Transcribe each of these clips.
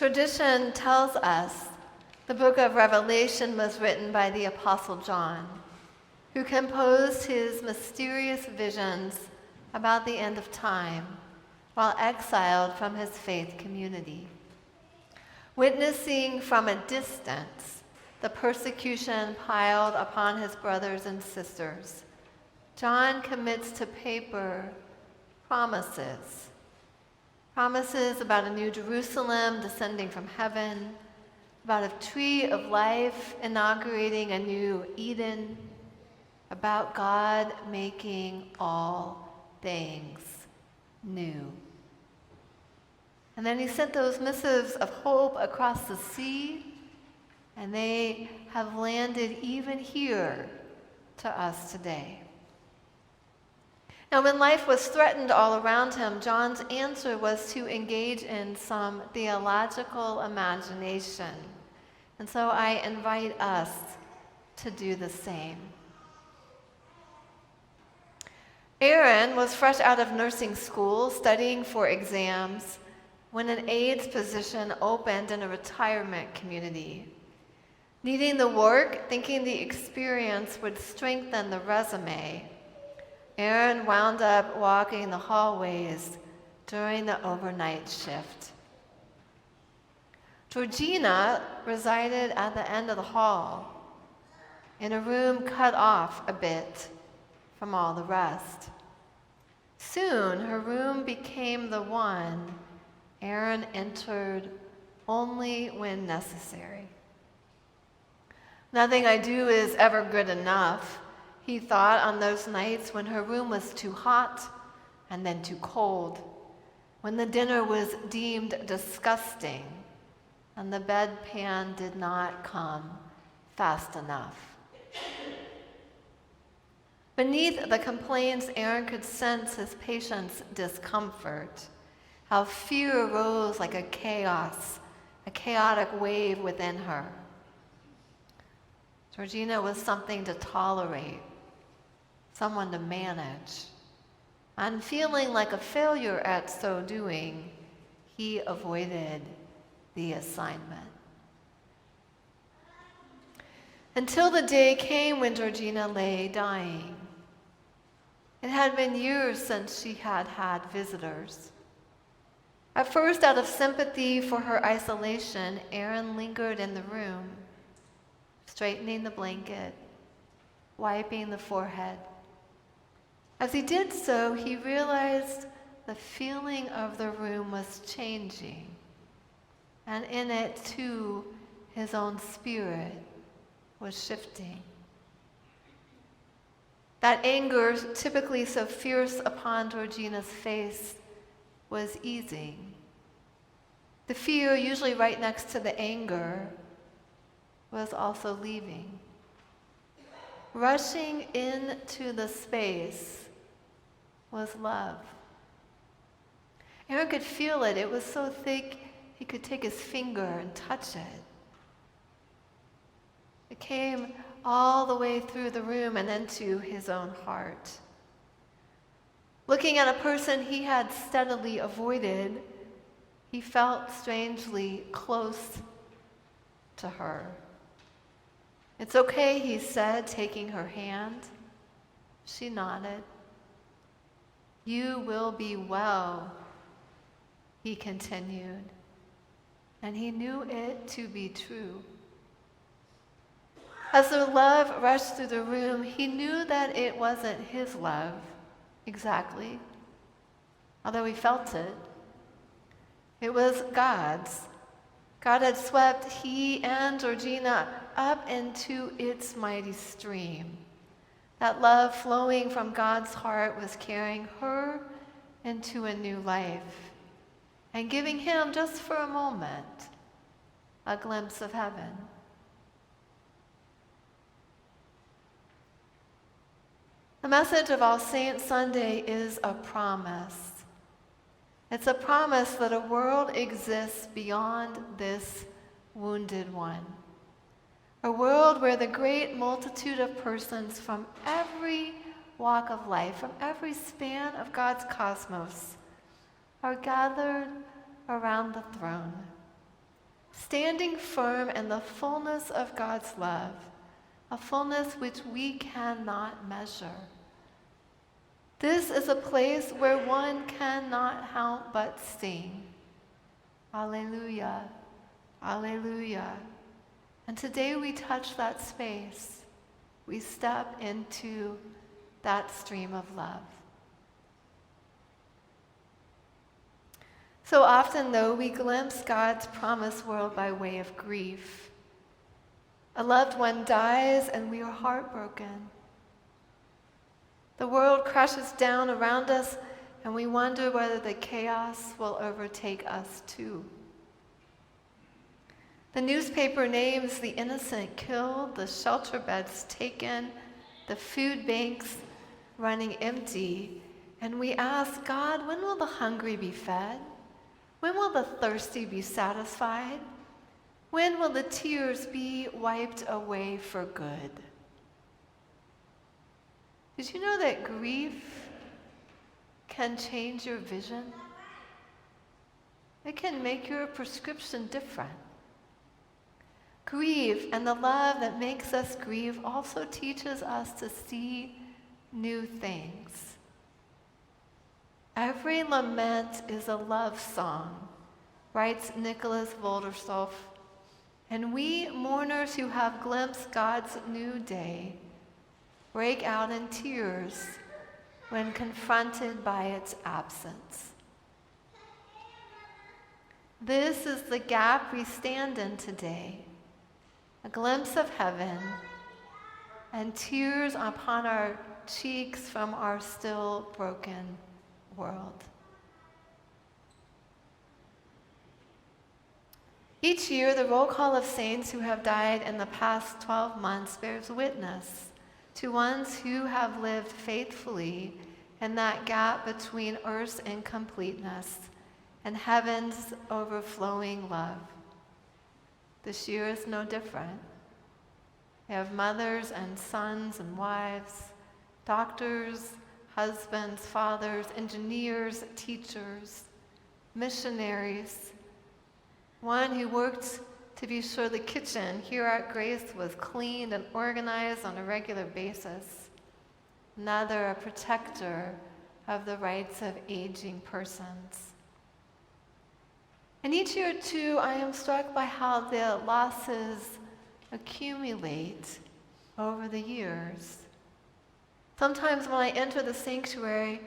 Tradition tells us the book of Revelation was written by the Apostle John, who composed his mysterious visions about the end of time while exiled from his faith community. Witnessing from a distance the persecution piled upon his brothers and sisters, John commits to paper promises about a new Jerusalem descending from heaven, about a tree of life inaugurating a new Eden, about God making all things new. And then he sent those missives of hope across the sea, and they have landed even here to us today. Now, when life was threatened all around him, John's answer was to engage in some theological imagination. And so I invite us to do the same. Aaron was fresh out of nursing school, studying for exams, when an aide's position opened in a retirement community. Needing the work, thinking the experience would strengthen the resume, Aaron wound up walking the hallways during the overnight shift. Georgina resided at the end of the hall, in a room cut off a bit from all the rest. Soon, her room became the one Aaron entered only when necessary. Nothing I do is ever good enough, he thought on those nights when her room was too hot and then too cold, when the dinner was deemed disgusting and the bedpan did not come fast enough. Beneath the complaints, Aaron could sense his patient's discomfort, how fear rose like a chaotic wave within her. Georgina was something to tolerate, someone to manage. And feeling like a failure at so doing, he avoided the assignment. Until the day came when Georgina lay dying. It had been years since she had had visitors. At first, out of sympathy for her isolation, Aaron lingered in the room, straightening the blanket, wiping the forehead. As he did so, he realized the feeling of the room was changing, and in it, too, his own spirit was shifting. That anger, typically so fierce upon Georgina's face, was easing. The fear, usually right next to the anger, was also leaving. Rushing into the space was love. Aaron could feel it. It was so thick he could take his finger and touch it. It came all the way through the room and into his own heart. Looking at a person he had steadily avoided, he felt strangely close to her. "It's okay," he said, taking her hand. She nodded. "You will be well," he continued, and he knew it to be true. As the love rushed through the room, he knew that it wasn't his love exactly, although he felt it. It was God's. God had swept he and Georgina up into its mighty stream. That love flowing from God's heart was carrying her into a new life and giving him, just for a moment, a glimpse of heaven. The message of All Saints Sunday is a promise. It's a promise that a world exists beyond this wounded one. A world where the great multitude of persons from every walk of life, from every span of God's cosmos, are gathered around the throne, standing firm in the fullness of God's love, a fullness which we cannot measure. This is a place where one cannot help but sing, Alleluia, Alleluia. And today we touch that space. We step into that stream of love. So often, though, we glimpse God's promised world by way of grief. A loved one dies and we are heartbroken. The world crashes down around us and we wonder whether the chaos will overtake us too. The newspaper names the innocent killed, the shelter beds taken, the food banks running empty, and we ask, God, when will the hungry be fed? When will the thirsty be satisfied? When will the tears be wiped away for good? Did you know that grief can change your vision? It can make your prescription different. Grief and the love that makes us grieve also teaches us to see new things. Every lament is a love song, writes Nicholas Voldersdorf, and we mourners who have glimpsed God's new day break out in tears when confronted by its absence. This is the gap we stand in today, a glimpse of heaven and tears upon our cheeks from our still broken world. Each year, the roll call of saints who have died in the past 12 months bears witness to ones who have lived faithfully in that gap between earth's incompleteness and heaven's overflowing love. This year is no different. We have mothers and sons and wives, doctors, husbands, fathers, engineers, teachers, missionaries. One who worked to be sure the kitchen here at Grace was cleaned and organized on a regular basis. Another, a protector of the rights of aging persons. And each year, too, I am struck by how the losses accumulate over the years. Sometimes when I enter the sanctuary,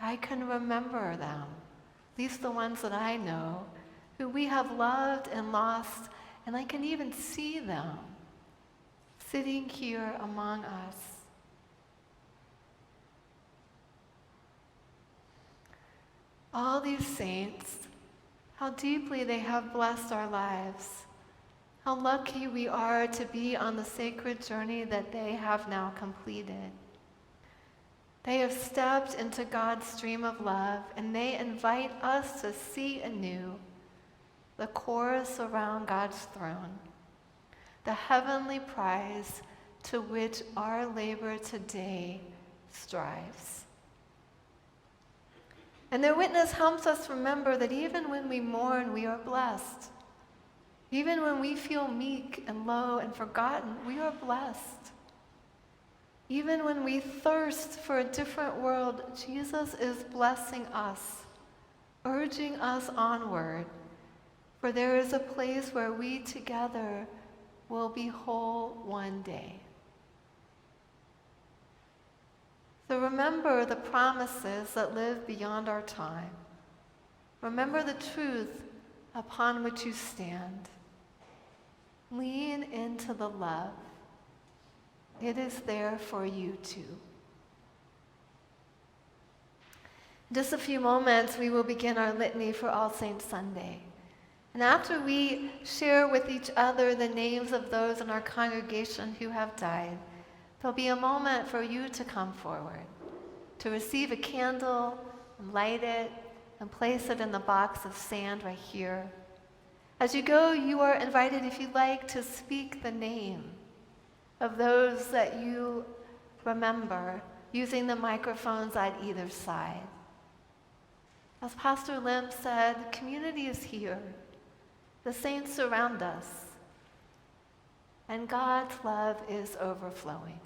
I can remember them, at least the ones that I know, who we have loved and lost, and I can even see them sitting here among us. All these saints, how deeply they have blessed our lives. How lucky we are to be on the sacred journey that they have now completed. They have stepped into God's stream of love, and they invite us to see anew the chorus around God's throne, the heavenly prize to which our labor today strives. And their witness helps us remember that even when we mourn, we are blessed. Even when we feel meek and low and forgotten, we are blessed. Even when we thirst for a different world, Jesus is blessing us, urging us onward, for there is a place where we together will be whole one day. So remember the promises that live beyond our time. Remember the truth upon which you stand. Lean into the love. It is there for you too. In just a few moments, we will begin our litany for All Saints Sunday. And after we share with each other the names of those in our congregation who have died, there'll be a moment for you to come forward, to receive a candle and light it and place it in the box of sand right here. As you go, you are invited, if you'd like, to speak the name of those that you remember, using the microphones at either side. As Pastor Lim said, community is here. The saints surround us, and God's love is overflowing.